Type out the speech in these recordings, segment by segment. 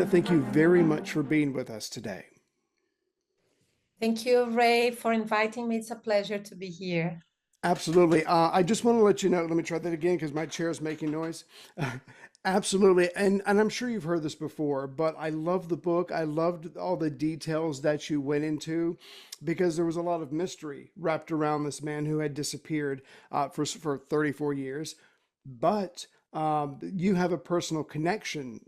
Thank you very much for being with us today. Thank you, Ray, for inviting me. It's a pleasure to be here. Absolutely. I just want to let you know, let me try that again because my chair is making noise. Absolutely. And I'm sure you've heard this before, but I love the book. I loved all the details that you went into because there was a lot of mystery wrapped around this man who had disappeared for 34 years. But you have a personal connection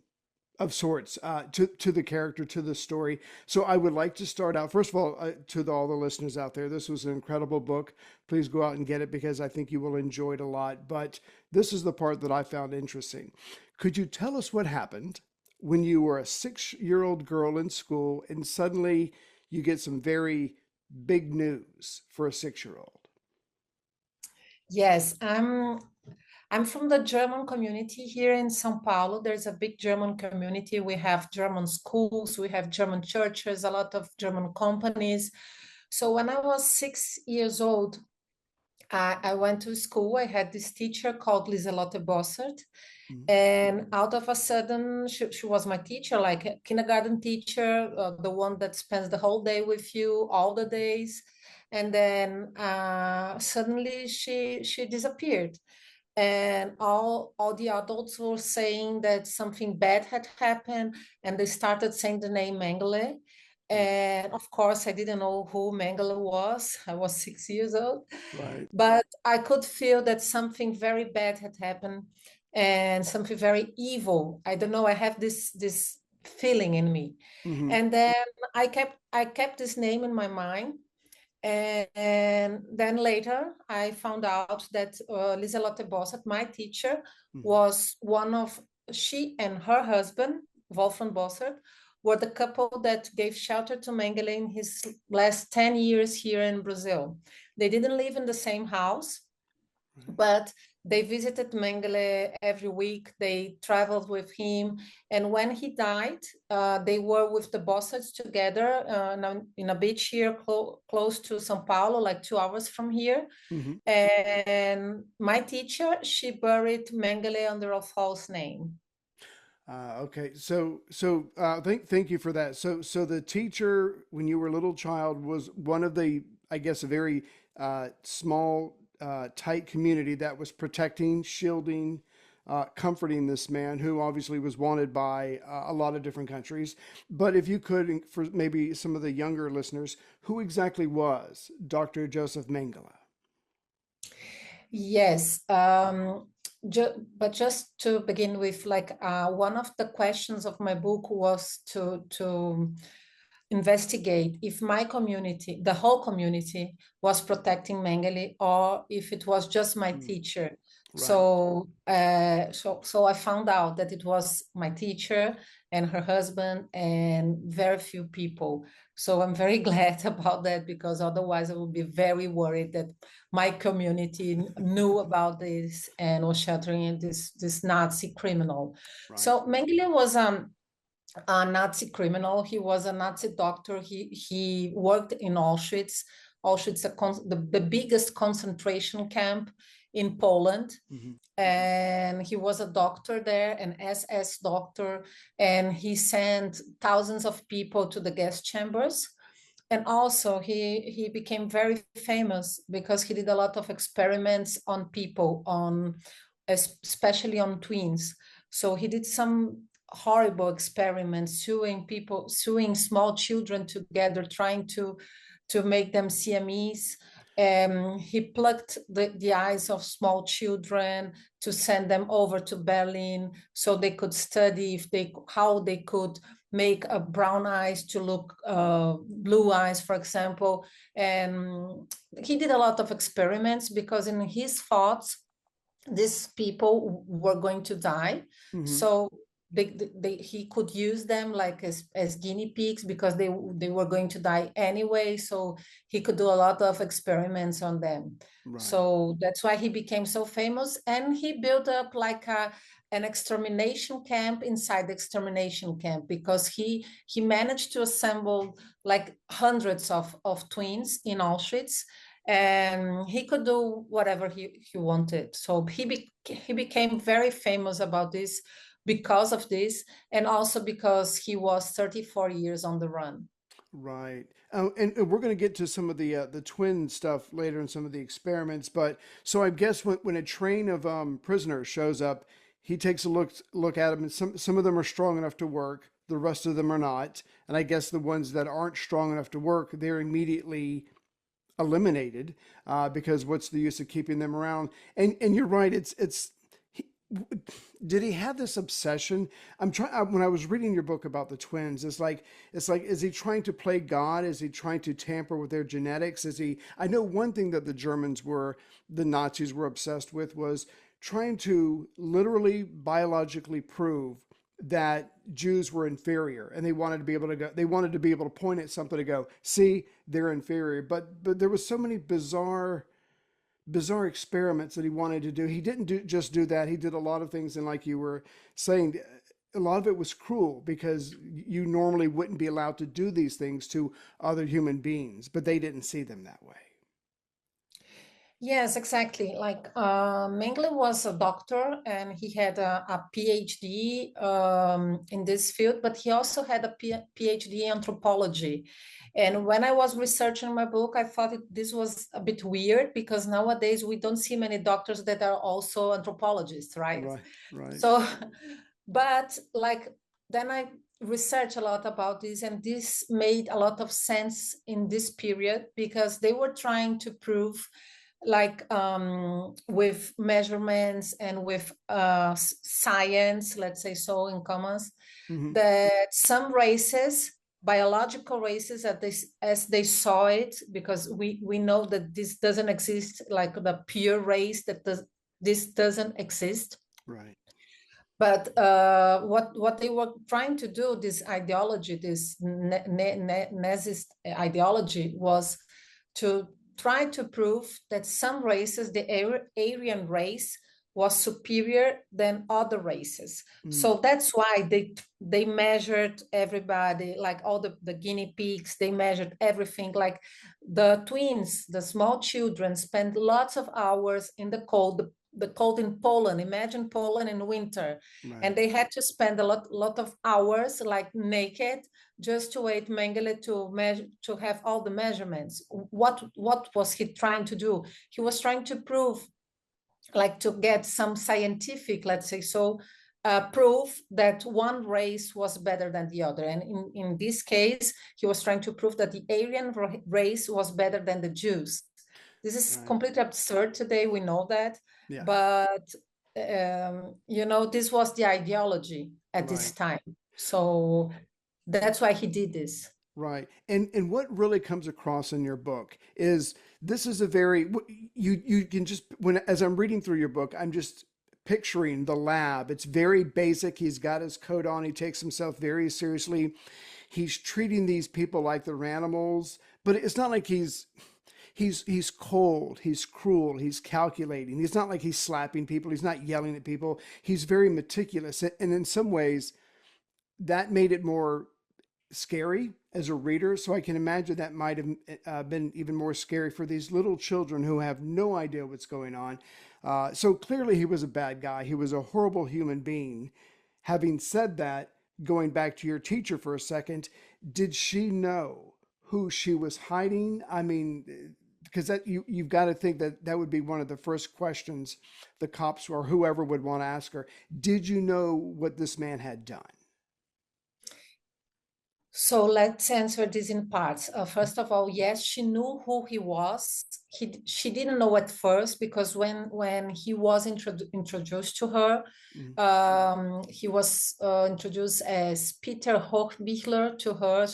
of sorts to the character, to the story. So I would like to start out, first of all, all the listeners out there, this was an incredible book. Please go out and get it because I think you will enjoy it a lot. But this is the part that I found interesting. Could you tell us what happened when you were a 6-year-old girl in school and suddenly you get some very big news for a 6-year-old? Yes, I'm from the German community here in São Paulo. There's a big German community. We have German schools, we have German churches, a lot of German companies. So when I was 6 years old, I went to school. I had this teacher called Liselotte Bossert. Mhm. And out of a sudden, she was my teacher, like a kindergarten teacher, the one that spends the whole day with you, all the days. And then suddenly she disappeared. And all the adults were saying that something bad had happened, and they started saying the name Mengele. And of course, I didn't know who Mengele was. I was 6 years old, Right. but I could feel that something very bad had happened and something very evil. I don't know. I have this feeling in me, Hmm. and then I kept this name in my mind. And then later, I found out that Liselotte Bossert, my teacher, Hmm. was one of she and her husband, Wolfram Bossert, were the couple that gave shelter to Mengele in his last 10 years here in Brazil. They didn't live in the same house, Right. but they visited Mengele every week. They traveled with him. And when he died, they were with the Bosses together in a beach here close to Sao Paulo, like 2 hours from here. Hmm. And my teacher, she buried Mengele under a false name. Okay, thank you for that. So the teacher, when you were a little child, was one of the, I guess, a very small, tight community that was protecting, shielding, comforting this man who obviously was wanted by a lot of different countries. But if you could, for maybe some of the younger listeners, who exactly was Dr. Joseph Mengele? Yes. But just to begin with, like one of the questions of my book was to investigate if my community, the whole community, was protecting Mengele or if it was just my Mm, teacher. right. So I found out that it was my teacher and her husband and very few people. So I'm very glad about that because otherwise I would be very worried that my community knew about this and was sheltering this Nazi criminal. Right. So Mengele was a Nazi criminal. He was a Nazi doctor. He worked in Auschwitz. Auschwitz, the biggest concentration camp in Poland. Hmm. And he was a doctor there, an SS doctor, and he sent thousands of people to the gas chambers. And also he became very famous because he did a lot of experiments on people, on especially on twins. So he did some horrible experiments, suing people, suing small children together, trying to make them CMEs. He plucked the eyes of small children to send them over to Berlin so they could study if they how they could make a brown eyes to look blue eyes, for example. And he did a lot of experiments because in his thoughts, these people were going to die. Hmm. So he could use them like as guinea pigs because they were going to die anyway. So he could do a lot of experiments on them. Right. So that's why he became so famous. And he built up like an extermination camp inside the extermination camp because he managed to assemble like hundreds of twins in Auschwitz, and he could do whatever he wanted. So he became very famous about this because of this, and also because he was 34 years on the run. Right. And we're going to get to some of the twin stuff later and some of the experiments. But so I guess when a train of prisoners shows up, he takes a look at them, and some of them are strong enough to work. The rest of them are not. And I guess the ones that aren't strong enough to work, they're immediately eliminated because what's the use of keeping them around? And you're right. He, did he have this obsession? I'm trying. When I was reading your book about the twins, it's like is he trying to play God? Is he trying to tamper with their genetics? Is he? I know one thing that the Nazis were obsessed with was trying to literally biologically prove that Jews were inferior, and they wanted to be able to go. They wanted to be able to point at something to go, see, they're inferior. But there was so many bizarre experiments that he wanted to do. He didn't just do that. He did a lot of things, and like you were saying, a lot of it was cruel because you normally wouldn't be allowed to do these things to other human beings, but they didn't see them that way. Yes, exactly. Like Mengele was a doctor and he had a PhD in this field, but he also had a PhD in anthropology. And when I was researching my book, I thought this was a bit weird because nowadays we don't see many doctors that are also anthropologists, right? Right, right. So, but like then I researched a lot about this, and this made a lot of sense in this period because they were trying to prove like with measurements and with science, let's say so in commons, Hmm. that some races, biological races, as they saw it, because we know that this doesn't exist, like the pure race this doesn't exist. Right. But what they were trying to do, this ideology, this Nazist ideology, was to try to prove that some races, the Aryan race, was superior than other races. Mm. So that's why they measured everybody, like all the guinea pigs, they measured everything. Like the twins, the small children, spent lots of hours in the cold in Poland. Imagine Poland in winter, and Right. they had to spend a lot of hours like naked just to wait Mengele to measure, to have all the measurements. What was he trying to do? He was trying to prove, like to get some scientific, let's say so, proof that one race was better than the other. And in this case, he was trying to prove that the Aryan race was better than the Jews. This is Right. completely absurd today, we know that, Yeah. but this was the ideology at this Right. time. So that's why he did this. Right. And what really comes across in your book is this is a very you can just when as I'm reading through your book, I'm just picturing the lab. It's very basic. He's got his coat on. He takes himself very seriously. He's treating these people like they're animals, but it's not like he's cold, he's cruel, he's calculating. He's not like he's slapping people, he's not yelling at people. He's very meticulous. And in some ways that made it more scary as a reader. So I can imagine that might have been even more scary for these little children who have no idea what's going on. So clearly, he was a bad guy. He was a horrible human being. Having said that, going back to your teacher for a second, did she know who she was hiding? I mean, because that you've got to think that that would be one of the first questions the cops or whoever would want to ask her. Did you know what this man had done? So let's answer this in parts. First of all, yes, she knew who he was. She didn't know at first because when he was introduced to her, Mhm. he was introduced as Peter Hochbichler to her.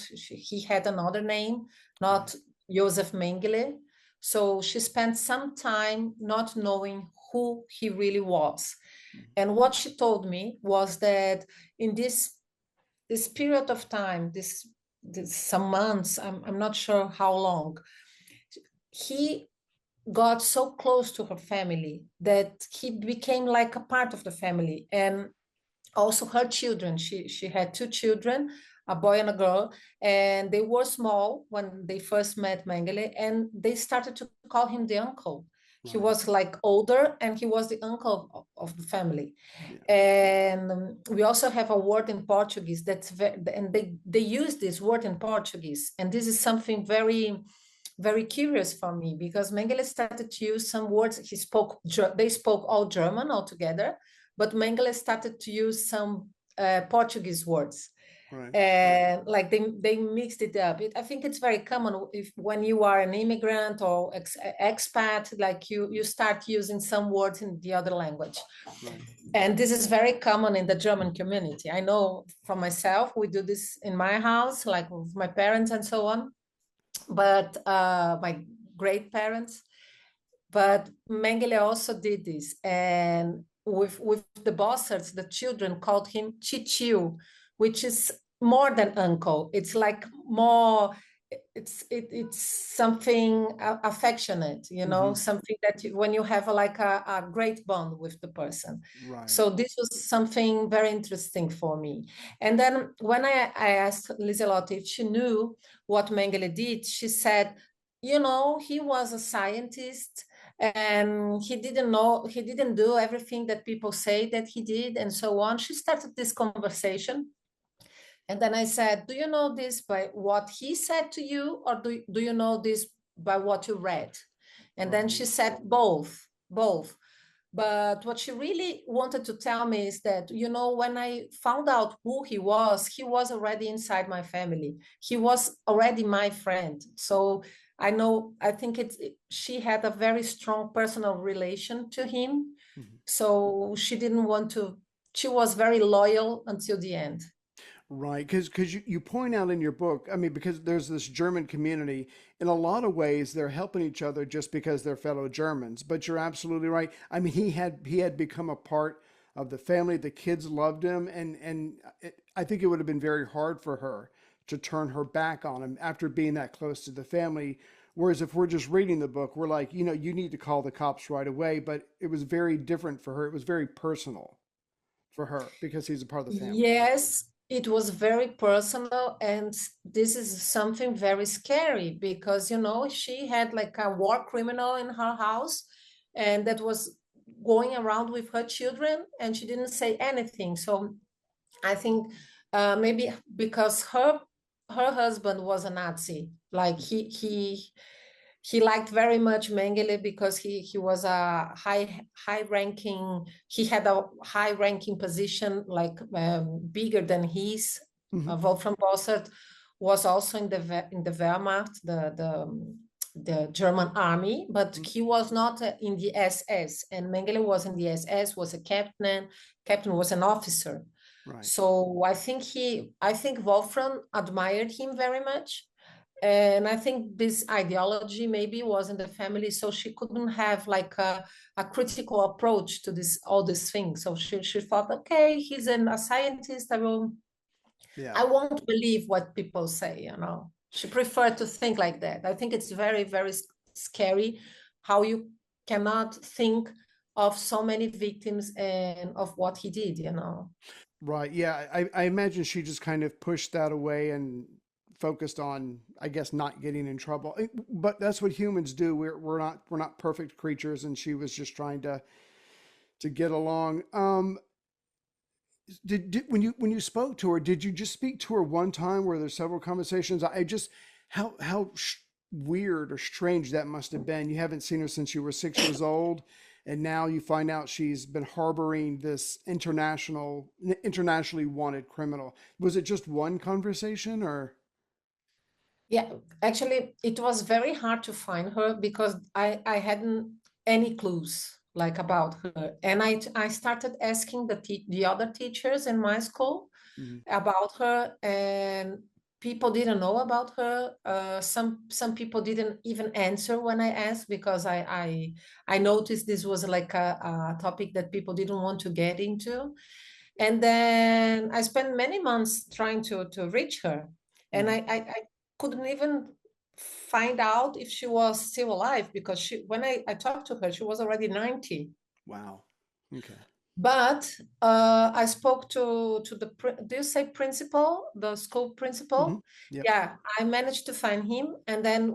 He had another name, Right. not Josef Mengele. So she spent some time not knowing who he really was. Mhm. And what she told me was that in this period of time, this some months, I'm not sure how long, he got so close to her family that he became like a part of the family. And also her children, she had two children, a boy and a girl, and they were small when they first met Mengele, and they started to call him the uncle. He Right. was like older, and he was the uncle of the family. Yeah. And we also have a word in Portuguese that's very, and they use this word in Portuguese. And this is something very, very curious for me, because Mengele started to use some words. They spoke all German altogether, but Mengele started to use some Portuguese words, Right. and like they mixed it up. I think it's very common if when you are an immigrant or expat, like you start using some words in the other language. Right. And this is very common in the German community. I know from myself, we do this in my house, like with my parents and so on, but my great parents. But Mengele also did this, and with the Bossards, the children called him Chichiu, which is more than uncle. It's like more. It's something affectionate, Mm-hmm. something that when you have a great bond with the person. Right. So this was something very interesting for me. And then when I asked Liselotte if she knew what Mengele did, she said, he was a scientist, and he didn't do everything that people say that he did, and so on. She started this conversation, and then I said, do you know this by what he said to you, or do you know this by what you read? And then Right. she said both. But what she really wanted to tell me is that, when I found out who he was already inside my family. He was already my friend. So I think she had a very strong personal relation to him. Mm-hmm. So she didn't want to, she was very loyal until the end. Right, because you point out in your book, I mean, because there's this German community, in a lot of ways they're helping each other just because they're fellow Germans. But you're absolutely right. I mean, he had become a part of the family. The kids loved him, and I think it would have been very hard for her to turn her back on him after being that close to the family. Whereas if we're just reading the book, we're like, you need to call the cops right away. But it was very different for her. It was very personal for her because he's a part of the family. Yes, it was very personal, and this is something very scary because, she had like a war criminal in her house, and that was going around with her children, and she didn't say anything. So I think maybe because her husband was a Nazi, like he liked very much Mengele because he was a high ranking. He had a high ranking position, like bigger than his. Hmm. Wolfram Bossert was also in the Wehrmacht, the German army, but he was not in the SS. And Mengele was in the SS, was a captain. Captain was an officer. Right. So I think Wolfram admired him very much, and I think this ideology maybe was in the family, so she couldn't have like a critical approach to all these things. So she thought, okay, he's a scientist. Yeah. I won't believe what people say. She preferred to think like that. I think it's very, very scary how you cannot think of so many victims and of what he did. Right. Yeah. I imagine she just kind of pushed that away and focused on, I guess, not getting in trouble. But that's what humans do. We're not perfect creatures, and she was just trying to get along. Did when you spoke to her, did you just speak to her one time? Were there several conversations? I just how weird or strange that must have been. You haven't seen her since you were 6 years old, and now you find out she's been harboring this internationally wanted criminal. Was it just one conversation, or? Yeah, actually, it was very hard to find her because I hadn't any clues like about her, and I started asking the other teachers in my school Mhm. about her, and people didn't know about her. Some people didn't even answer when I asked because I noticed this was like a topic that people didn't want to get into. And then I spent many months trying to reach her, and Mhm. I couldn't even find out if she was still alive because when I talked to her, she was already 90. Wow. Okay. But I spoke to the do you say principal, the school Hmm. principal? Yep. Yeah, I managed to find him, and then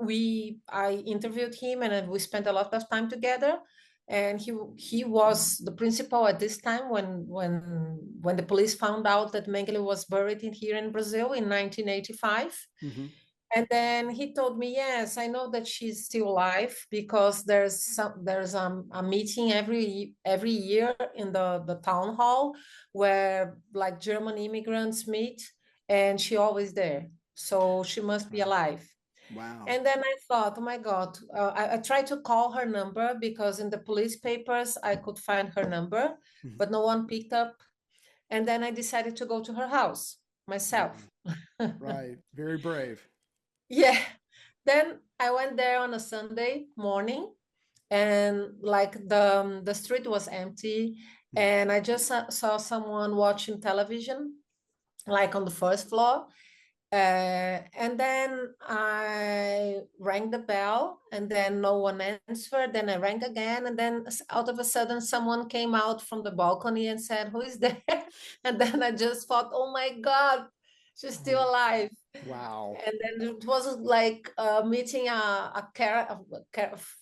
I interviewed him, and then we spent a lot of time together. And he was the principal at this time when the police found out that Mengele was buried here in Brazil in 1985. Hmm. And then he told me, yes, I know that she's still alive because there's a meeting every year in the town hall where like German immigrants meet, and she always there. So she must be Right. alive. Wow. And then I thought, oh my God, I tried to call her number because in the police papers I could find her number, Hmm. but no one picked up. And then I decided to go to her house myself. Wow. Right. Very brave. Yeah. Then I went there on a Sunday morning, and like the street was empty, Mhm. and I just saw someone watching television like on the first floor. And then I rang the bell, and then no one answered. Then I rang again, and then out of a sudden, someone came out from the balcony and said, "Who is there?" And then I just thought, "Oh my God, she's still Oh, alive." wow. And then it was like meeting a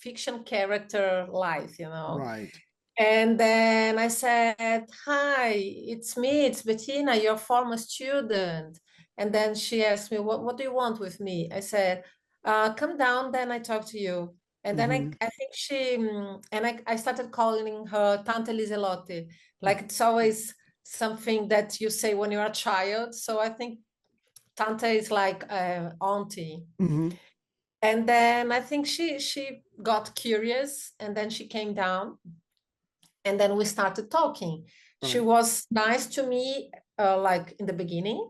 fiction character live, you know. Right. And then I said, "Hi, it's me, it's Bettina, your former student." And then she asked me, what do you want with me? I said, "Come down, then I talk to you." And then Hmm. I think I started calling her Tante Liselotte. Like it's always something that you say when you're a child. So I think Tante is like auntie. Hmm. And then I think she got curious, and then she came down, and then we started talking. She Right. was nice to me, like in the beginning,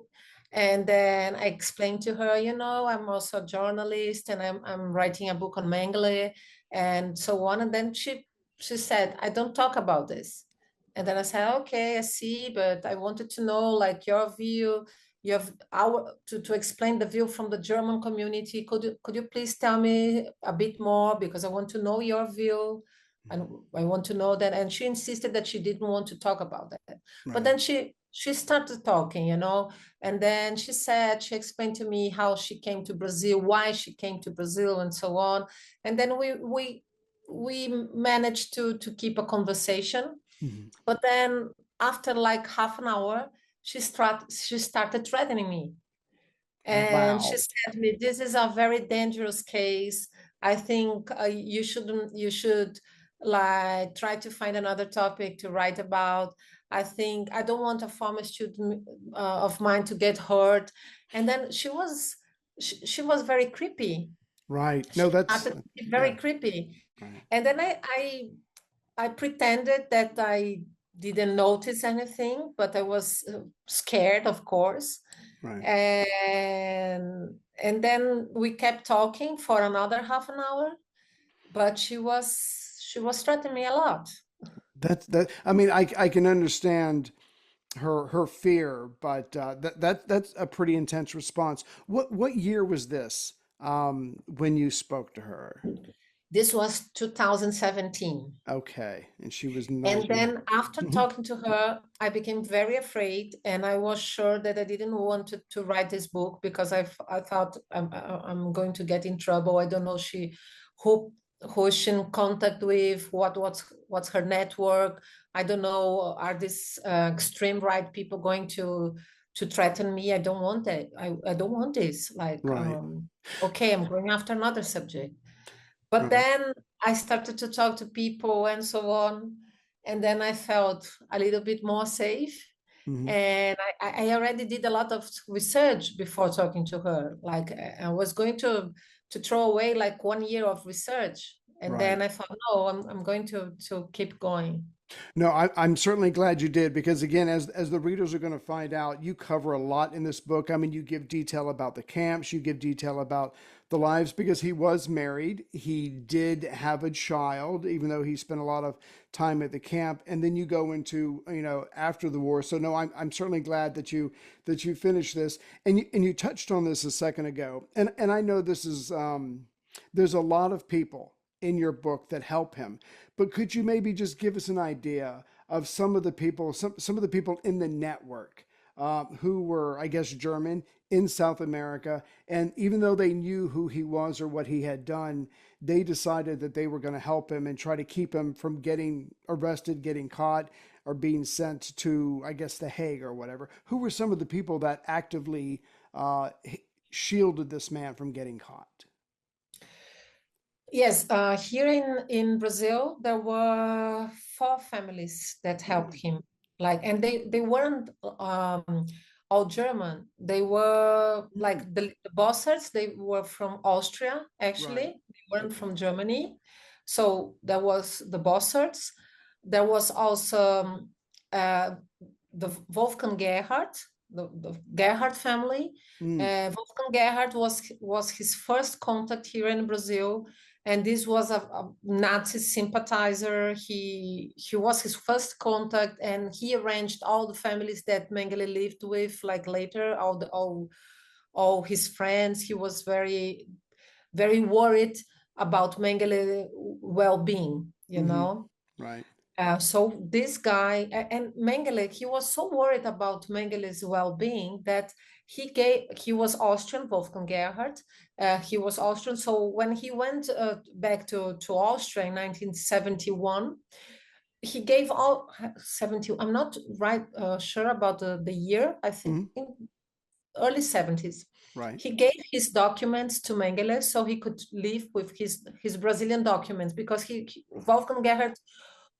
and then I explained to her, I'm also a journalist, and I'm writing a book on Mengele, and so on. And then she said, "I don't talk about this." And then I said, "Okay, I see, but I wanted to know like your view. You have our to explain the view from the German community. Could you please tell me a bit more, because I want to know your view, and Mhm. I want to know that." And she insisted that she didn't want to talk about that. But Right. then she started talking, and then she explained to me how she came to Brazil, why she came to Brazil, and so on. And then we managed to keep a conversation. Hmm. But then after like half an hour, she started threatening me. And she Wow. said to me, "This is a very dangerous case. I think you should like try to find another topic to write about. I think I don't want a former student of mine to get hurt." And then she was very creepy. Right. She No, that's started to be very yeah. creepy. Right. And then I pretended that I didn't notice anything, but I was scared, of course. Right. And then we kept talking for another half an hour, but she was threatening me a lot. That. I mean, I can understand her fear, but that's a pretty intense response. What year was this? When you spoke to her? This was 2017. Okay, and she was nine. And then after Mhm. talking to her, I became very afraid, and I was sure that I didn't want to write this book because I thought I'm going to get in trouble. I don't know who who is she in contact with, what's her network. I don't know. Are these extreme right people going to threaten me? I don't want it. I don't want this. Like, Right. okay, I'm going after another subject. But Right. then I started to talk to people and so on. And then I felt a little bit more safe. Hmm. And I already did a lot of research before talking to her. Like I was going to throw away like 1 year of research. And then Right. I thought, no, I'm going to keep going. No, I'm certainly glad you did because again, as the readers are going to find out, you cover a lot in this book. I mean, you give detail about the camps, you give detail about the lives because he was married. He did have a child, even though he spent a lot of time at the camp. And then you go into, after the war. So no, I'm certainly glad that you finished this. And you touched on this a second ago. And I know this is there's a lot of people in your book that help him. But could you maybe just give us an idea? of some of the people, some of the people in the network who were, I guess, German in South America. And even though they knew who he was or what he had done, they decided that they were going to help him and try to keep him from getting arrested, getting caught, or being sent to, I guess, The Hague or whatever. Who were some of the people that actively uh, shielded this man from getting caught? Yes, here in Brazil, there were four families that helped Mm, him. Like, and they weren't all German. They were mm, like the Bossards. They were from Austria, right. actually. They weren't Okay. from Germany. So there was the Bossards. There was also uh, the Wolfgang Gerhard, the Gerhard family. Mm, Wolfgang Gerhard was his first contact here in Brazil, and this was a Nazi sympathizer. He was his first contact, and he arranged all the families that Mengele lived with. Like later, all his friends. He was very worried about Mengele well-being. You mm-hmm. know. Right. So this guy and Mengele, he was so worried about Mengele's well-being that he was Austrian, Wolfgang Gerhard. He was Austrian. So when he went back to Austria in 1971, he gave all 70. I'm not right sure about the year. I think Mm-hmm. early 70s. Right. He gave his documents to Mengele so he could live with his Brazilian documents because Wolfgang Gerhard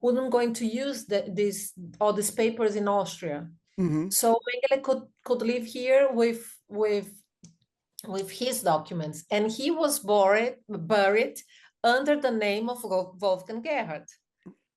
wasn't going to use these all these papers in Austria. Mm-hmm. So Mengele could live here with his documents, and he was buried under the name of Wolfgang Gerhard,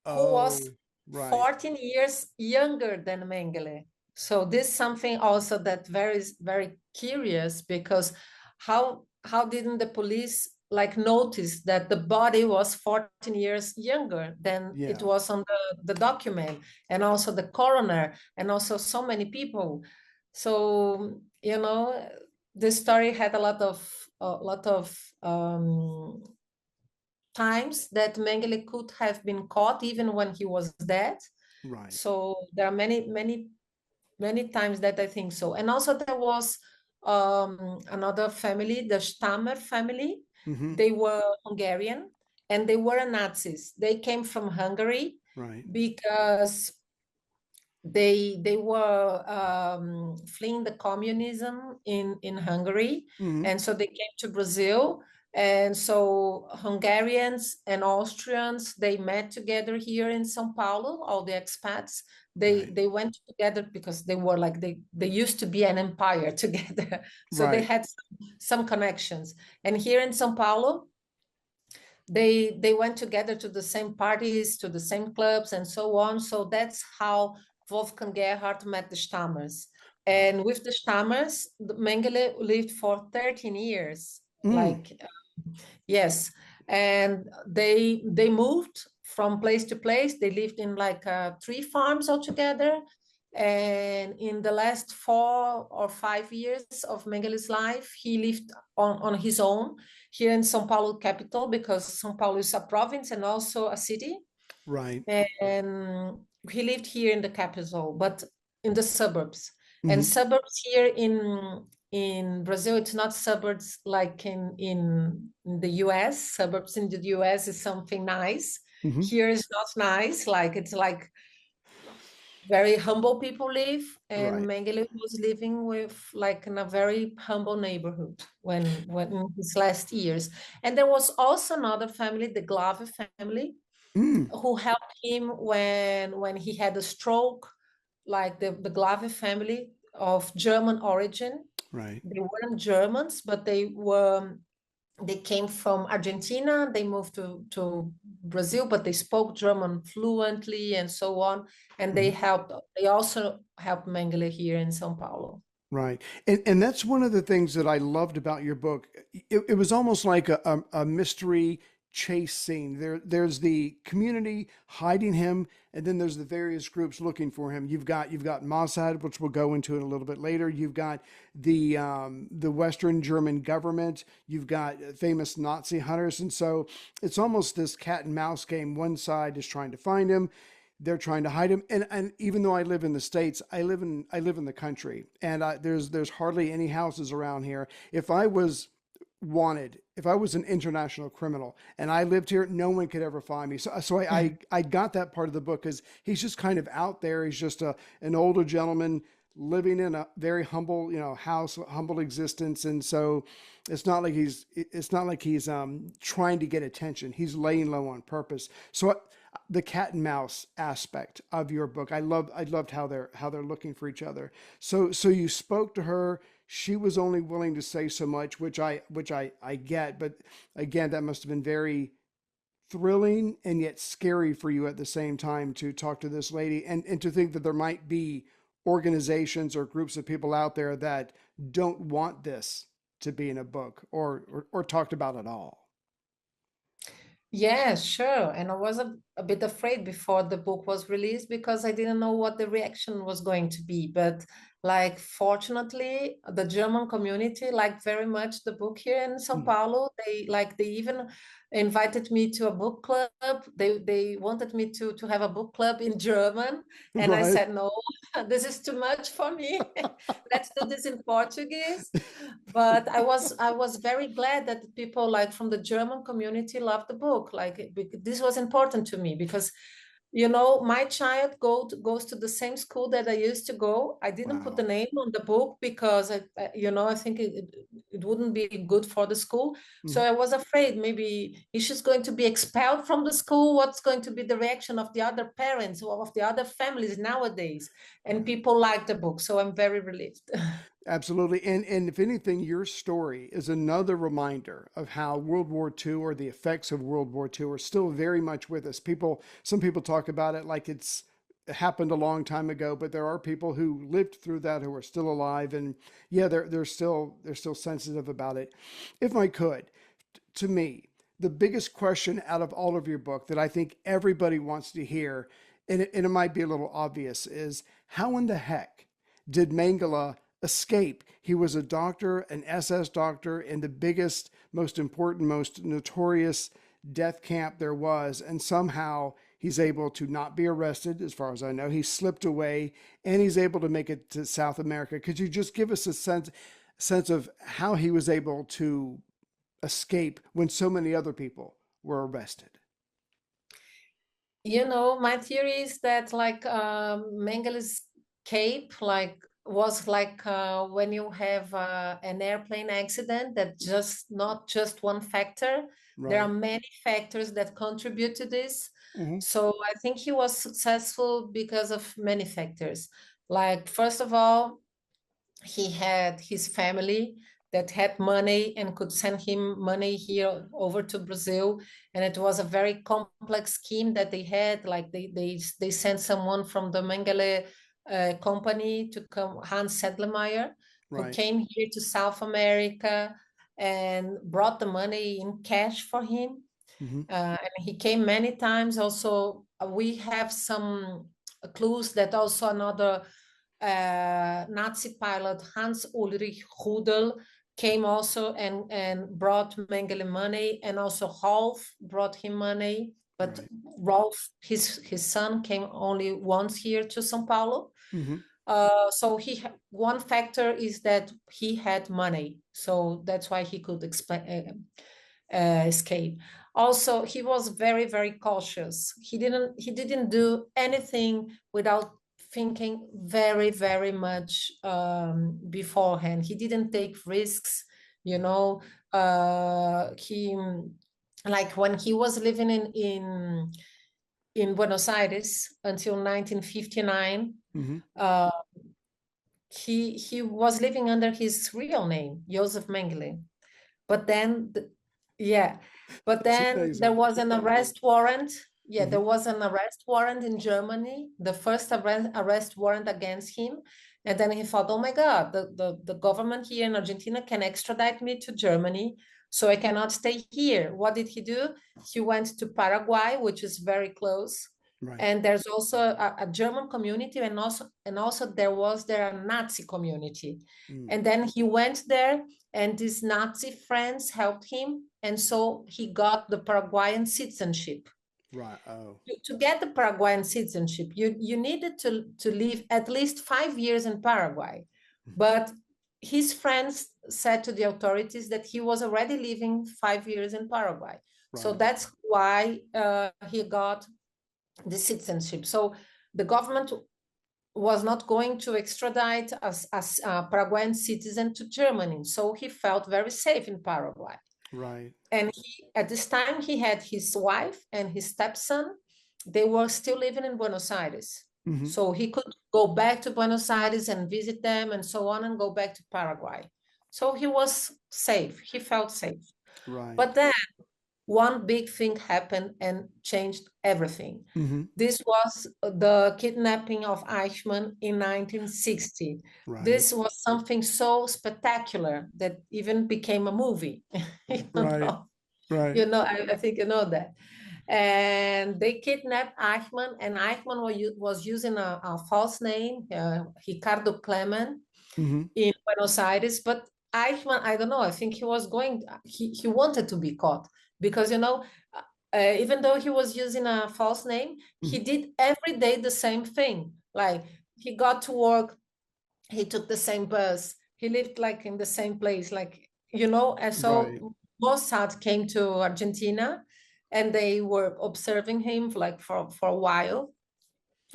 who was Oh, right. 14 years younger than Mengele. So this is something also that very curious because how didn't the police like notice that the body was 14 years younger than it Yeah. was on the document, and also the coroner and also so many people. So this story had a lot of times that Mengele could have been caught even when he was dead. Right. So there are many times that I think so. And also there was another family, the Stammer family. Mm-hmm. They were Hungarian and they were Nazis. They came from Hungary Right. because they were fleeing the communism in Hungary, Mm-hmm. and so they came to Brazil. And so Hungarians and Austrians, they met together here in São Paulo, all the expats. They Right. they went together because they were like they used to be an empire together. So they Right. had some connections. And here in São Paulo, they went together to the same parties, to the same clubs, and so on. So that's how Wolfgang Gerhard met the Stammers. Uh, And with the Stammers, Mengele lived for 13 years. mm, Like, yes. And they moved from place to place. They lived in like 3 farms altogether. And in the last 4 or 5 years of Mengele's life, he lived on his own here in São Paulo capital, because São Paulo is a province and also a city. right. And he lived here in the capital, but in the suburbs. And Mm-hmm. suburbs here in Brazil, it's not suburbs like in the US. Suburbs in the US is something nice. Mm-hmm. Here is not nice. Like it's like very humble people live, and Right. Mengele was living with like in a very humble neighborhood when in his last years. And there was also another family, the Glave family, Mm, who helped him when he had a stroke, like the Glave family of German origin. right. They weren't Germans, but they came from Argentina. They moved to Brazil, but they spoke German fluently and so on. And Mm-hmm. they also helped Mengele here in São Paulo. Right. And that's one of the things that I loved about your book. It was almost like a mystery chase scene. There's the community hiding him, and then there's the various groups looking for him. You've got Mossad, which we'll go into it a little bit later. You've got the Western German government. You've got famous Nazi hunters, and so it's almost this cat and mouse game. One side is trying to find him. they're trying to hide him. And even though I live in the States, I live in the country, and there's hardly any houses around here. If I was wanted, if I was an international criminal and I lived here, no one could ever find me. So I got that part of the book because he's just kind of out there. He's just an older gentleman living in a very humble, house, humble existence. And so it's not like he's trying to get attention. He's laying low on purpose. So the cat and mouse aspect of your book, I loved how they're looking for each other. So you spoke to her. She was only willing to say so much, which I get, but again, that must have been very thrilling and yet scary for you at the same time to talk to this lady, and to think that there might be organizations or groups of people out there that don't want this to be in a book or talked about at all. Yeah, sure. And I was a bit afraid before the book was released because I didn't know what the reaction was going to be. But like, fortunately, the German community liked very much the book here in Sao Mm. Paulo. They even invited me to a book club. They wanted me to have a book club in German. And I Right. said, no, this is too much for me. Let's do this in Portuguese. But I was very glad that the people like from the German community loved the book. Like this was important to me because my child goes to the same school that I used to go. I didn't put the Wow. name on the book because I think it wouldn't be good for the school. So Mhm. I was afraid maybe is she's going to be expelled from the school. What's going to be the reaction of the other parents or of the other families nowadays? And Right. people like the book, so I'm very relieved. Absolutely. And if anything, your story is another reminder of how World War II or the effects of World War II are still very much with us. Some people talk about it like it's happened a long time ago, but there are people who lived through that who are still alive, and yeah, they're still sensitive about it. If I could, to me, the biggest question out of all of your book that I think everybody wants to hear, and it might be a little obvious, is how in the heck did Mengele escape? He was a doctor, an SS doctor, in the biggest, most important, most notorious death camp there was, and somehow he's able to not be arrested, as far as I know. He slipped away, and he's able to make it to South America. Could you just give us a sense of how he was able to escape when so many other people were arrested? My theory is that like Mengele's cape like was like when you have an airplane accident that just not just one factor. There are Right. many factors that contribute to this. Mm-hmm. So I think he was successful because of many factors. Like first of all, he had his family that had money and could send him money here over to Brazil. And it was a very complex scheme that they had. Like they sent someone from the Mengele company to come, Hans Sedlmayr, who Right. came here to South America and brought the money in cash for him. Mm-hmm. And he came many times. Also, we have some clues that also another Nazi pilot, Hans Ulrich Rudel, came also and brought Mengele money, and also Rolf brought him money. But Right. Rolf, his son, came only once here to São Paulo. Mm-hmm. So one factor is that he had money, so that's why he could escape. Also, he was very, very cautious. He didn't do anything without thinking very, very much beforehand. He didn't take risks, you know. He like when he was living in Buenos Aires until 1959. Mm-hmm. Uh, he was living under his real name, Joseph Mengele. But then, yeah, but That's then there amazing. was an arrest warrant. Yeah, Mm-hmm. there was an arrest warrant in Germany, the first arrest warrant against him. And then he thought, oh my God, the government here in Argentina can extradite me to Germany, so I cannot stay here. What did he do? He went to Paraguay, which is very close. Right. And there's also a German community, and also there a Nazi community. Mm. And then he went there, and these Nazi friends helped him, and so he got the Paraguayan citizenship. Right. Oh, To get the Paraguayan citizenship, you needed to live at least 5 years in Paraguay. But his friends said to the authorities that he was already living 5 years in Paraguay. So right. that's why he got the citizenship. So the government was not going to extradite as a Paraguayan citizen to Germany. So he felt very safe in Paraguay. Right. And at this time, he had his wife and his stepson. They were still living in Buenos Aires. Hmm. So he could go back to Buenos Aires and visit them and so on and go back to Paraguay. So he was safe. He felt safe. Right. But then one big thing happened and changed everything. Hmm. This was the kidnapping of Eichmann in 1960. Right. This was something so spectacular that even became a movie. you Right. know, Right. I think you know that. And they kidnapped Eichmann, and Eichmann was using a false name, Ricardo Clement, Hmm. in Buenos Aires. But Eichmann, I don't know, I think he was he wanted to be caught because, even though he was using a false name, he Hmm. did every day the same thing. Like he got to work, he took the same bus, he lived like in the same place, and Right. so Mossad came to Argentina and they were observing him like for a while.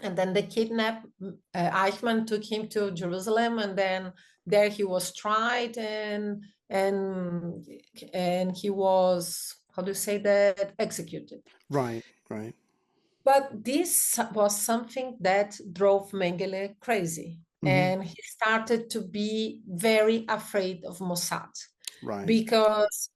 And then they kidnapped Eichmann, took him to Jerusalem, and then there he was tried and and he was, how do you say that, executed. Right. Right. But this was something that drove Mengele crazy. Hmm. And he started to be very afraid of Mossad Right. because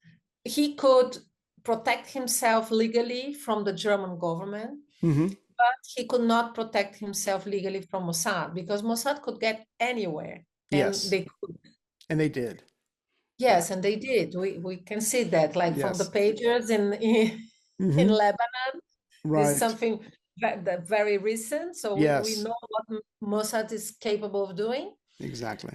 he could protect himself legally from the German government, Hmm. but he could not protect himself legally from Mossad because Mossad could get anywhere. And Yes. they could. And they did. Yeah. Yes, and they did. We can see that, like from the Yes. pagers in Hmm. Lebanon. This is Right. something that very recent. So we Yes. know what Mossad is capable of doing. Exactly.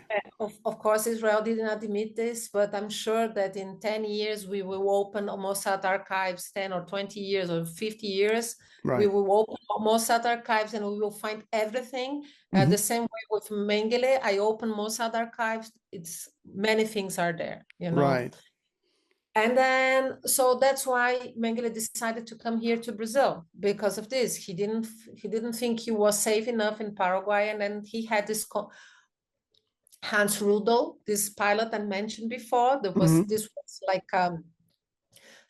Of course, Israel didn't admit this, but I'm sure that in 10 years, we will open Mossad archives, 10 or 20 years or 50 years. We Right. will open Mossad archives and we will find everything. The Hmm. same way with Mengele, I open Mossad archives. It's many things are there. Right. And then, so that's why Mengele decided to come here to Brazil because of this. He didn't think he was safe enough in Paraguay, and then he had this Hans Rudel, this pilot I mentioned before. Hmm. This was like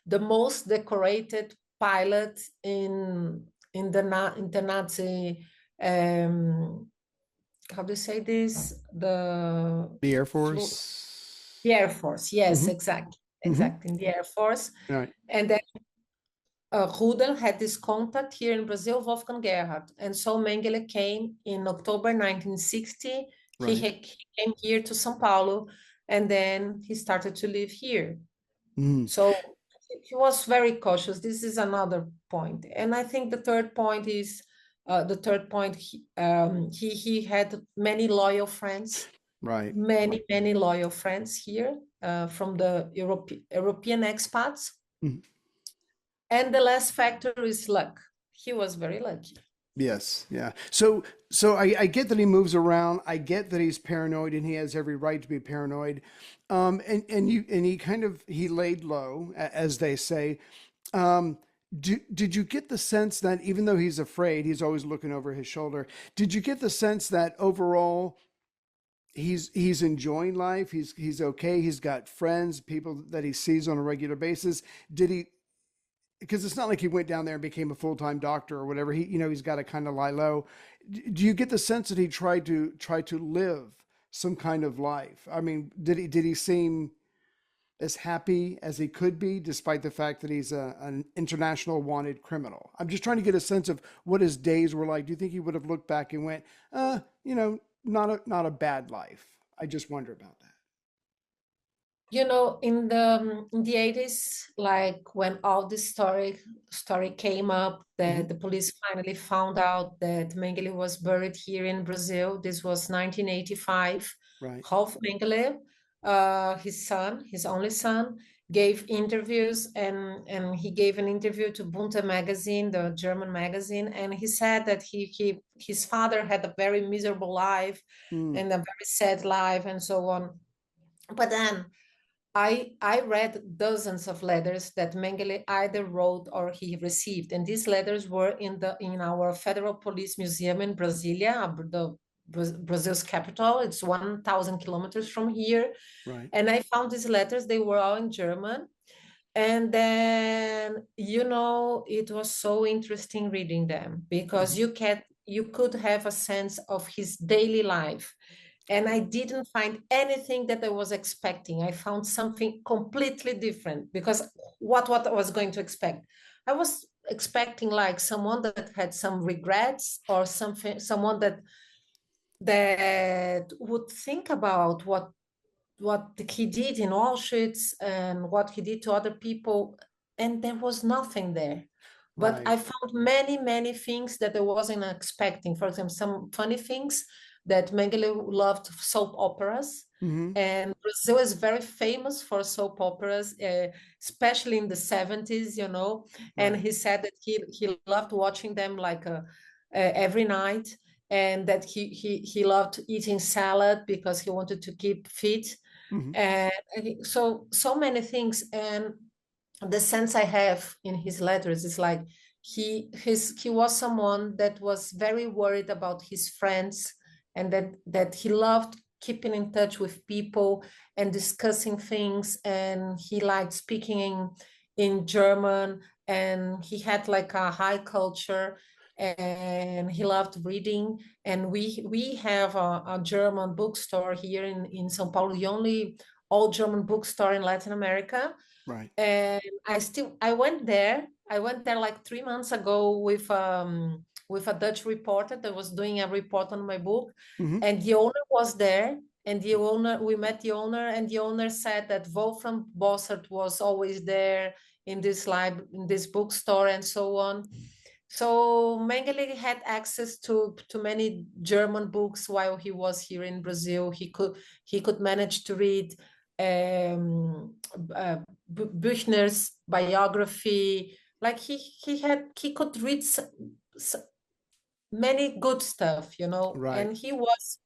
the most decorated pilot in the Nazi. Um, how do you say this? The Air Flu- Force. the Air Force. Yes, Hmm. exactly, Hmm. exactly in the Air Force. Right. And then Rudel had this contact here in Brazil, Wolfgang Gerhard. And so Mengele came in October 1960. Right. He came here to São Paulo, and then he started to live here. Mm. So he was very cautious. This is another point. And I think he had many loyal friends, Right. many, many loyal friends here from the European expats. Mhm. And the last factor is luck. He was very lucky. Yes, yeah. So I get that he moves around. I get that he's paranoid, and he has every right to be paranoid. And he kind of he laid low, as they say. Um, did you get the sense that even though he's afraid, he's always looking over his shoulder? Did you get the sense that overall he's enjoying life? He's okay. He's got friends, people that he sees on a regular basis. Did he? Because it's not like he went down there and became a full-time doctor or whatever. He's got to kind of lie low. Do you get the sense that he tried to live some kind of life? I mean, did he seem as happy as he could be, despite the fact that he's an international wanted criminal? I'm just trying to get a sense of what his days were like. Do you think he would have looked back and went, not a bad life? I just wonder about that. In the 80s, like when all this story came up, Hmm. that the police finally found out that Mengele was buried here in Brazil. This was 1985. Right. Rolf Mengele, his only son, gave interviews, and he gave an interview to Bunte magazine, the German magazine, and he said that his father had a very miserable life Mm. and a very sad life and so on. But then I read dozens of letters that Mengele either wrote or he received, and these letters were in our Federal Police Museum in Brasilia, Brazil's capital. It's 1,000 kilometers from here, Right. and I found these letters. They were all in German, and then it was so interesting reading them because Mhm. you could have a sense of his daily life, and I didn't find anything that I was expecting. I found something completely different because what I was going to expect. I was expecting like someone that had some regrets or something, someone that would think about what he did in Auschwitz and what he did to other people, and there was nothing there. But Right. I found many, many things that I wasn't expecting. For example, some funny things that Mengele loved soap operas. Hmm. And Brazil is very famous for soap operas, especially in the 70s, And Right. he said that he loved watching them like every night, and that he loved eating salad because he wanted to keep fit. Hmm. And so many things. And the sense I have in his letters is like he was someone that was very worried about his friends, and that he loved keeping in touch with people and discussing things, and he liked speaking in German, and he had like a high culture, and he loved reading. And we have a German bookstore here in São Paulo, the only all German bookstore in Latin America. Right. And I went there. I went there like 3 months ago with a Dutch reporter that was doing a report on my book, Hmm. and the owner was there. And we met the owner, and the owner said that Wolfram Bossert was always there in this bookstore, and so on. So Mengele had access to many German books while he was here in Brazil. He could manage to read um, uh, Büchner's biography. Like he could read many good stuff, Right. and he was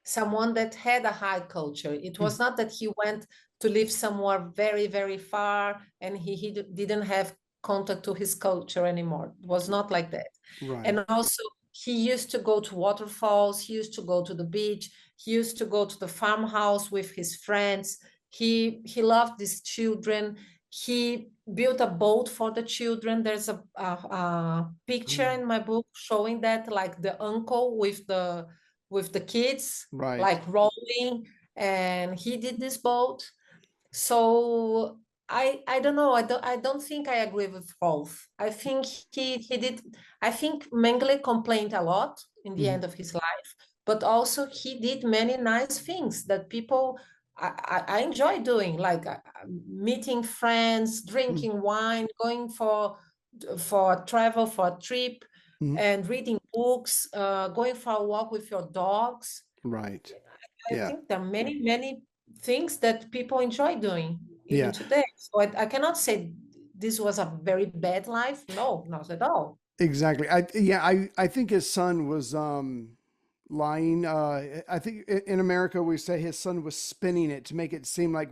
someone that had a high culture. It Mm. was not that he went to live somewhere very, very far and he didn't have contact to his culture anymore. It was not like that. Right. And also, he used to go to waterfalls, he used to go to the beach, he used to go to the farmhouse with his friends. He loved his children. He built a boat for the children. There's a picture Mm. in my book showing that, like the uncle with the kids, Right. like rowing, and he did this boat. So I don't know. I don't think I agree with Rolf. I think he did. I think Mengele complained a lot in the Hmm. end of his life, but also he did many nice things that people I enjoy doing, like meeting friends, Hmm. drinking wine, going for a travel, for a trip, Hmm. and reading books, going for a walk with your dogs. Right. I Yeah. think there are many, many things that people enjoy doing even Yeah. today. So I cannot say this was a very bad life. No, not at all. Exactly. I think his son was lying. I think in America we say his son was spinning it to make it seem like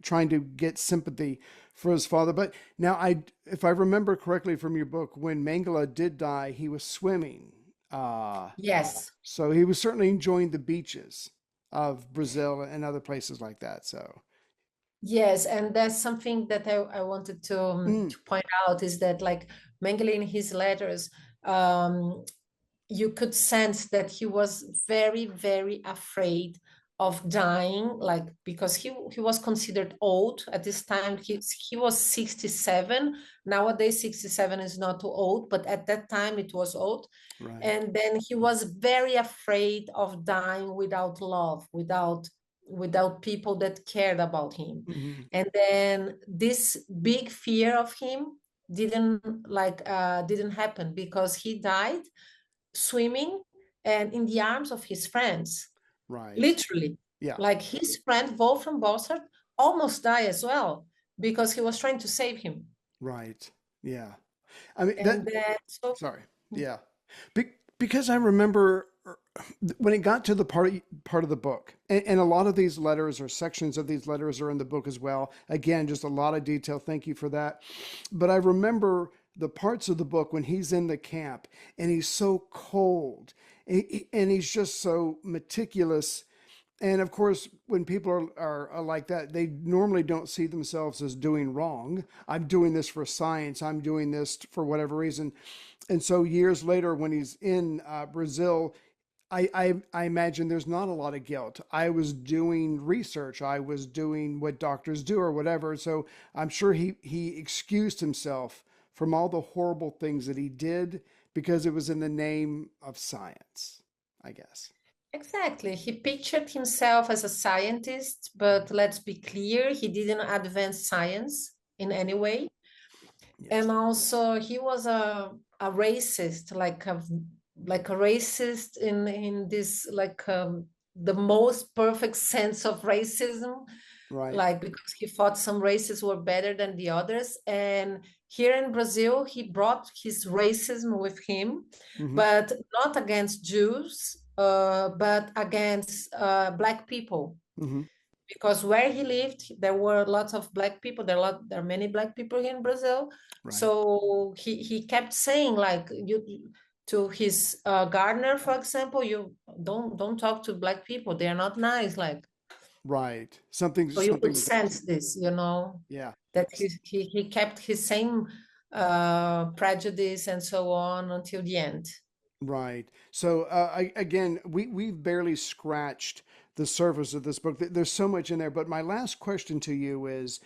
trying to get sympathy for his father. But now if I remember correctly from your book, when Mengele did die, he was swimming. Uh, Yes. so he was certainly enjoying the beaches of Brazil and other places like that. So, Yes, and that's something that I wanted mm, to point out is that, like, Mengele in his letters, um, you could sense that he was very, very afraid of dying, like, because he was considered old at this time. He was 67. Nowadays 67 is not too old, but at that time it was old. right. And then he was very afraid of dying without love, without people that cared about him. Hmm. And then this big fear of him didn't happen because he died swimming and in the arms of his friends, Right. literally. Yeah. Like his friend Wolfram Bossert almost die as well because he was trying to save him. Right. Yeah. I mean that. And then, so Sorry. Yeah. Because I remember when it got to the part of the book, and a lot of these letters or sections of these letters are in the book as well. Again, just a lot of detail. Thank you for that. But I remember the parts of the book when he's in the camp and he's so cold and he's just so meticulous. And of course, when people are like that, they normally don't see themselves as doing wrong. I'm doing this for science. I'm doing this for whatever reason. And so years later, when he's in Brazil, I imagine there's not a lot of guilt. I was doing research. I was doing what doctors do or whatever. So I'm sure he excused himself from all the horrible things that he did because it was in the name of science, I guess. exactly, he pictured himself as a scientist, but let's be clear, he didn't advance science in any way. Yes. And also he was a racist, like a racist in this like the most perfect sense of racism, Right. like because he thought some races were better than the others. And here in Brazil, he brought his racism with him, Mm-hmm. but not against Jews, but against Black people. Mm-hmm. Because where he lived, there were lots of Black people. There are many Black people here in Brazil. Right. So he kept saying like you to his gardener, for example, you don't talk to Black people. They are not nice. Like Right. Something. so you could Something. sense this, Yeah. that he kept his same prejudice and so on until the end. Right. So again, we've barely scratched the surface of this book. There's so much in there. But my last question to you is,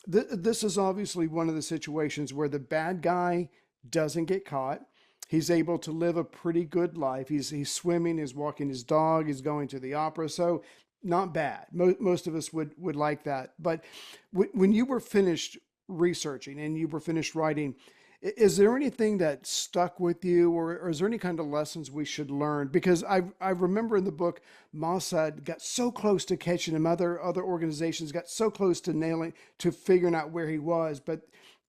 this is obviously one of the situations where the bad guy doesn't get caught. He's able to live a pretty good life. He's swimming, he's walking his dog, he's going to the opera. So not bad. Most of us would like that. But when you were finished researching and you were finished writing, is there anything that stuck with you, or is there any kind of lessons we should learn? Because I remember in the book, Mossad got so close to catching him. Other organizations got so close to nailing to figuring out where he was, but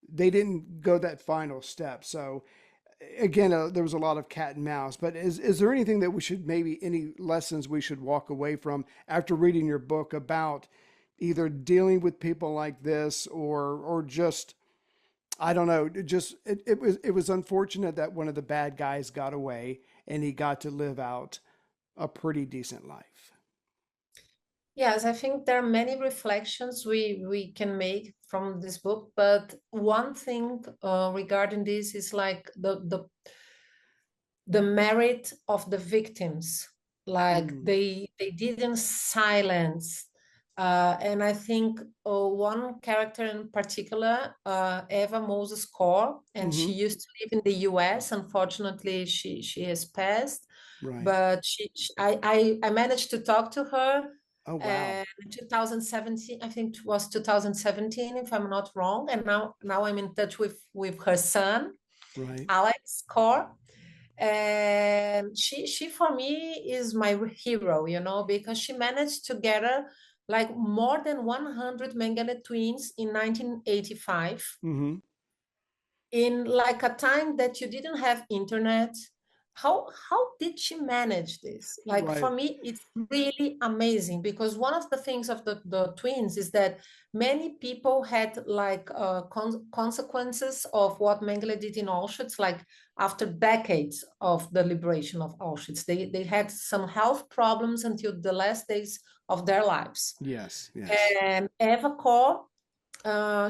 they didn't go that final step. So again, there was a lot of cat and mouse. But is there anything that we should, maybe any lessons we should walk away from after reading your book about either dealing with people like this, or just, I don't know. It was unfortunate that one of the bad guys got away and he got to live out a pretty decent life. Yes, I think there are many reflections we can make from this book, but one thing regarding this is like the merit of the victims, like Mm. they didn't silence. And I think one character in particular, Eva Moses Core, and she Mm-hmm. used to live in the US. Unfortunately, she has passed, Right. but I managed to talk to her Oh wow. in 2017. I think it was 2017, if I'm not wrong. And now I'm in touch with her son, Right. Alex Core. And she for me is my hero, because she managed to gather like more than 100 Mengele twins in 1985 Mm-hmm. in like a time that you didn't have internet. How did she manage this? Like for Right. me it's really amazing, because one of the things of the twins is that many people had like consequences of what Mengele did in Auschwitz, like after decades of the liberation of Auschwitz, they had some health problems until the last days of their lives. Yes. Yes. And Eva Kor,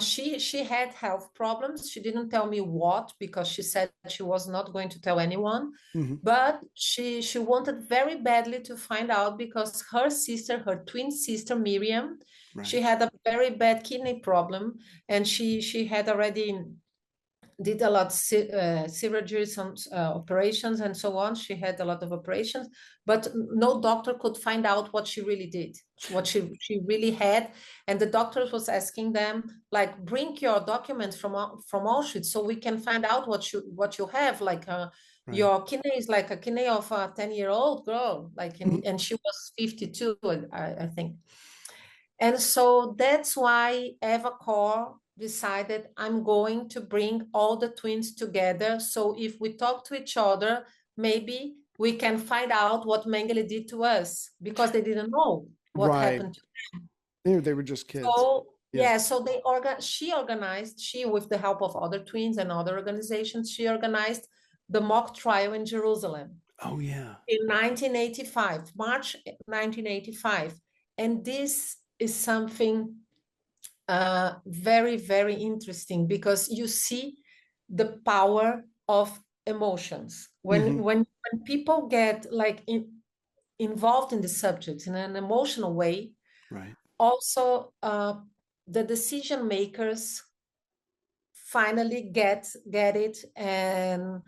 she had health problems. She didn't tell me what, because she said she was not going to tell anyone. Mm-hmm. But she wanted very badly to find out, because her sister, her twin sister Miriam, she Right. had a very bad kidney problem, and she had already did a lot surgery, some operations and so on. She had a lot of operations, but no doctor could find out what she really did, what she really had. And the doctors was asking them like, bring your documents from Auschwitz so we can find out what you have, like Right. your kidney is like a kidney of a 10-year-old girl, like Mm-hmm. and she was 52, I think. And so that's why Eva Kor decided, I'm going to bring all the twins together. So if we talk to each other, maybe we can find out what Mengele did to us, because they didn't know what Right. happened. They were just kids. So Yeah. yeah, so she organized, she with the help of other twins and other organizations, she organized the mock trial in Jerusalem Oh yeah. in 1985, March 1985. And this is something very, very interesting, because you see the power of emotions. When Hmm. when people get like involved in the subject in an emotional way, Right. also the decision makers finally get it, and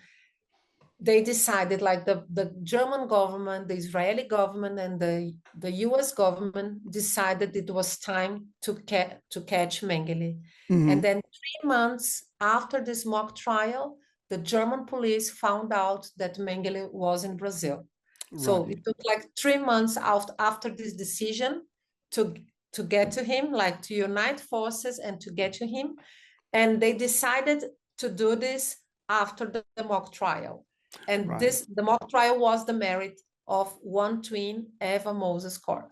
they decided, like the German government, the Israeli government, and the US government decided it was time to catch Mengele. And Hmm. then 3 months after this mock trial, the German police found out that Mengele was in Brazil. So Right. it took like 3 months after this decision to to get to him, like to unite forces and to get to him. And they decided to do this after the mock trial. And Right. the mock trial was the merit of one twin, Eva Moses Kor.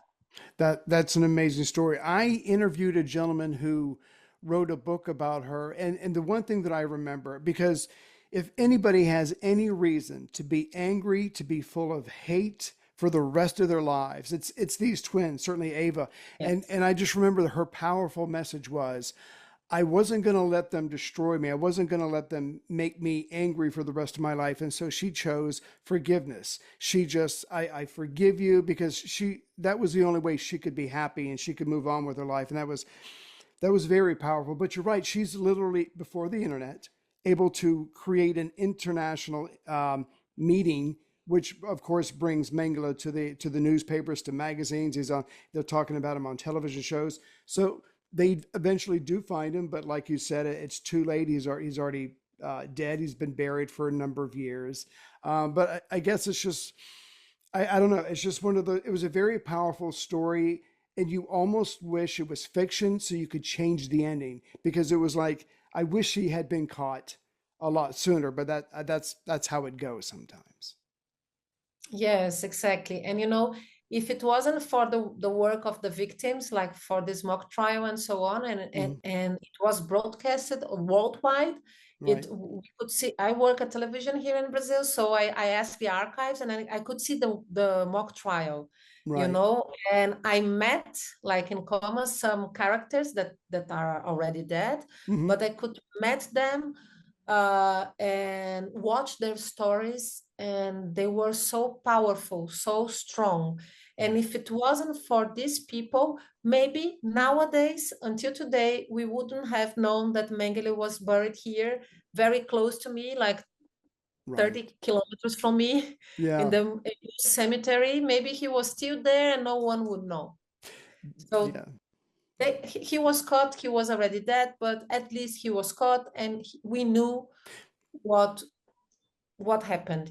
That's an amazing story. I interviewed a gentleman who wrote a book about her, and the one thing that I remember, because if anybody has any reason to be angry, to be full of hate for the rest of their lives, it's these twins, certainly Ava. And I just remember that her powerful message was, I wasn't going to let them destroy me. I wasn't going to let them make me angry for the rest of my life. And so she chose forgiveness. She just, I forgive you, because that was the only way she could be happy and she could move on with her life. And that was very powerful. But you're right. She's literally, before the internet, able to create an international meeting, which of course brings Mengele to the newspapers, to magazines. They're talking about him on television shows. So they eventually do find him, but like you said, it's too late. He's already dead. He's been buried for a number of years. But I guess it's just, I don't know. It's just it was a very powerful story, and you almost wish it was fiction so you could change the ending, because it was like, I wish he had been caught a lot sooner, but that's how it goes sometimes. Yes, exactly. And if it wasn't for the work of the victims, like for this mock trial and so on, Hmm. and it was broadcasted worldwide, Right. we could see. I work at television here in Brazil, so I asked the archives, and I could see the mock trial, Right. and I met, like in coma, some characters that are already dead, Hmm. but I could met them and watch their stories, and they were so powerful, so strong. And Right. if it wasn't for these people, maybe nowadays, until today, we wouldn't have known that Mengele was buried here, very close to me, like Right. 30 kilometers from me, in Yeah. the cemetery. Maybe he was still there and no one would know. So Yeah. he was caught, he was already dead, but at least he was caught, and we knew what happened.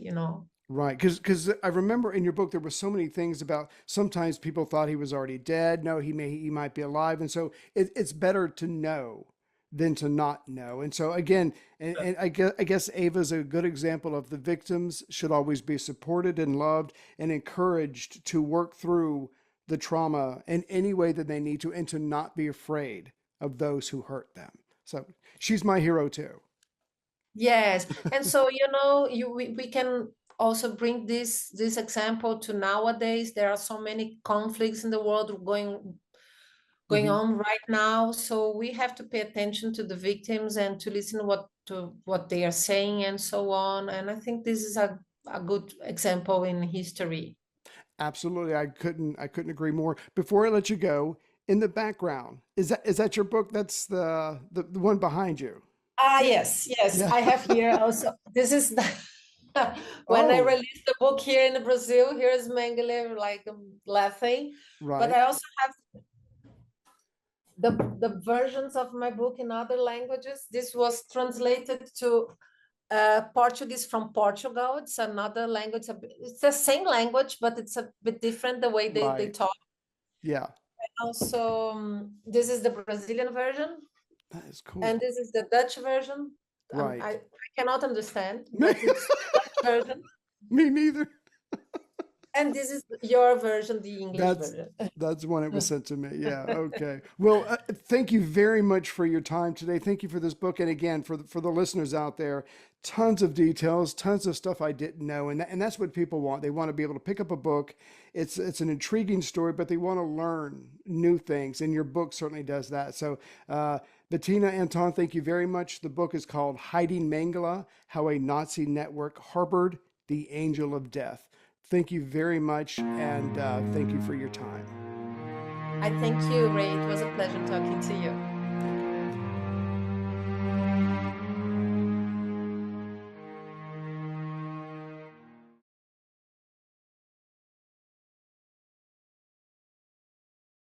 Right, because I remember in your book there were so many things about, sometimes people thought he was already dead. No, he might be alive, and so it's better to know than to not know. And so again, and I guess Ava's a good example of, the victims should always be supported and loved and encouraged to work through the trauma in any way that they need to, and to not be afraid of those who hurt them. So she's my hero too. Yes, and so we can also bring this example to nowadays. There are so many conflicts in the world going Hmm. on right now, so we have to pay attention to the victims and to listen to what they are saying and so on. And I think this is a good example in history. Absolutely. I couldn't agree more. Before I let you go, in the background, is that your book? That's the one behind you. Ah, yes, yes, Yeah. I have here also. This is when I Oh, released the book here in Brazil. Here's Mengele, like laughing, but right. I also have the versions of my book in other languages. This was translated to Portuguese from Portugal. It's another language. It's the same language, but it's a bit different the way they Right. talk. Yeah. also, this is the Brazilian version, That is and cool. this is the Dutch version. I Right. cannot understand, but it's Dutch version. Me neither. And this is your version, the English That's version. that's when it was sent to me. Yeah. Okay. Well, thank you very much for your time today. Thank you for this book, and again for the listeners out there, tons of details, tons of stuff I didn't know, and that's what people want. They want to be able to pick up a book. It's an intriguing story, but they want to learn new things, and your book certainly does that. So. Betina Anton, thank you very much. The book is called Hiding Mengele: How a Nazi Network Harbored the Angel of Death. Thank you very much, and thank you for your time. I thank you, Ray. It was a pleasure talking to you.